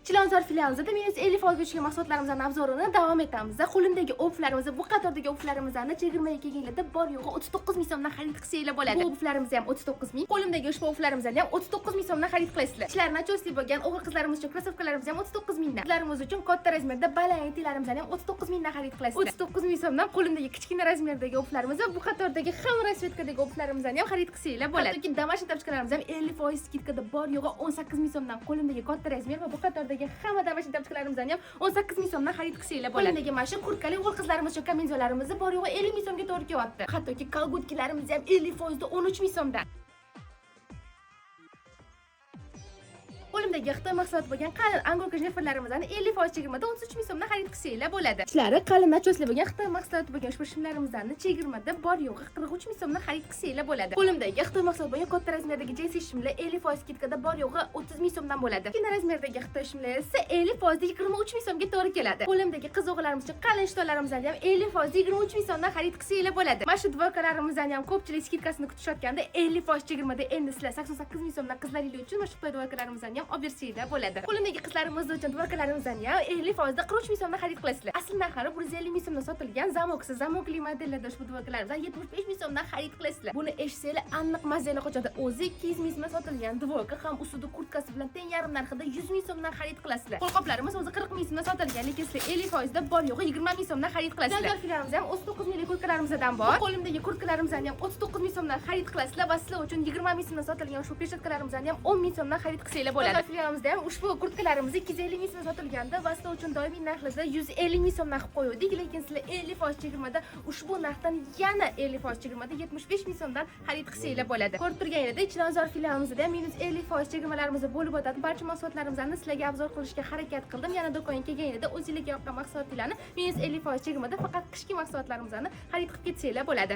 Chilonzor filialimizda -50% tushgan mahsulotlarimizning obzorini davom etamiz. Qo'limdagi obuflarimiz, bu qatordagi obuflarimizni chegirmaga kelganlarda bor yo'g'i 39 ming so'mdan xarid qilsanglar bo'ladi. Bu obuflarimiz ham 39 ming. Qo'limdagi ushbu obuflarimizni ham 39 ming so'mdan xarid qilasizlar. Ishlar nachosli bo'lgan o'g'il qizlarimiz uchun krossovkalarimiz ham 39 mingdan. Qizlarimiz uchun katta razmerda baland etiklarimizni ham 39 mingdan xarid qilasizlar. 39 ming so'mdan qo'limdagi kichkina razmerdagi obuflarimiz va bu qatordagi ham rasvetkadagi obuflarimizni ham xarid qilsanglar bo'ladi. Hattoki damashq tapchkalarimiz ham 50% skidkada bor yo'g'i 18 ming so'mdan qo'limdagi katta razmer va bu qatordagi hamma damashq tapchkalarimizni ham 18 ming so'mdan xarid qilsanglar bo'ladi. Qo'limdagi mana shu kurtkali o'g'il qizlarimiz uchun kombinezonlarimiz bor yo'g'i 50 ming so'mga to'g'ri kelyapti. Hattoki kolgotkilarimiz ham 50% da 13 ming so'mdan. Qo'limdagi Xitoy mahsuloti bo'lgan qalin angorka jneferlarimizni 50% chegirmada 13 ming so'mdan xarid qilsanglar bo'ladi. Ishlari qalin nachosli bo'lgan Xitoy mahsuloti bo'lgan ushbu shimlarimizni chegirmada bor yo'g'i 43 ming so'mdan xarid qilsanglar bo'ladi. Qo'limdagi Xitoy mahsuloti bo'lgan katta razmerdagi jinsi shimlar 50% skidkada bor yo'g'i 30 ming so'mdan bo'ladi. Kichkina razmerdagi Xitoy shimlar esa 50% da 23 ming so'mga to'g'ri keladi. Qo'limdagi qiz o'g'illarimiz uchun qalin shtolarimizni ham 50% da 23 ming so'mdan xarid qilsanglar bo'ladi. Mana shu dvorkalarimizni ham ko'pchilik skidkasini kutishayotganda 50% chegirmada endi sizlar 88 ming so'mdan qizlaringiz uchun mana shu Xitoy dvorkalarimizni ham olib bersanglar bo'ladi. Qo'limdagi qizlarimiz uchun dvorkalarimizni ham 50% da 43 ming so'mdan xarid qilasizlar. Asl narxi 150 ming so'mdan sotilgan zamoksiz, zamokli modellarda ushbu dvorkalarimizni 75 ming so'mdan xarid qilasizlar. Buni eshitsanglar aniq mazali qochadi. O'zi 200 ming so'mdan sotilgan dvorka ham ustida kurtkasi bilan teng yarim narxida 100 ming so'mdan xarid qilasizlar. Qo'lqoplarimiz o'zi 40 ming so'mdan sotilgan, lekin sizlar 50% da bor yo'g'i 20 ming so'mdan xarid qilasizlar. Chilonzor filialimiz ham 39 minglik kurtkalarimizdan bor. Qo'limdagi kurtkalarimizni ham 39 ming so'mdan xarid qilasizlar va sizlar uchun 20 ming so'mdan sotilgan ushbu peshatkalarimizni ham 10 ming so'mdan xarid qilsanglar bo'ladi. Chilonzor filialimizda ham ushbu kurtkalarimiz 250 ming so'mdan sotilganda va sizlar uchun doimiy narxlarda 150 ming so'mdan qilib qo'ydik, lekin sizlar 50% chegirmada ushbu narxdan yana 50% chegirmada 75 ming so'mdan xarid qilsanglar bo'ladi. Ko'rib turganingizdek, Chilonzor filialimizda -50% chegirmalarimiz bo'lib o'tadi. Barcha mahsulotlarimizni sizlarga obzor qilishga harakat qildim. Yana do'konga kelganingizda o'zingizga yoqqan mahsulotlarni -50% chegirmada faqat qishki mahsulotlarimizni xarid qilib ketsanglar bo'ladi.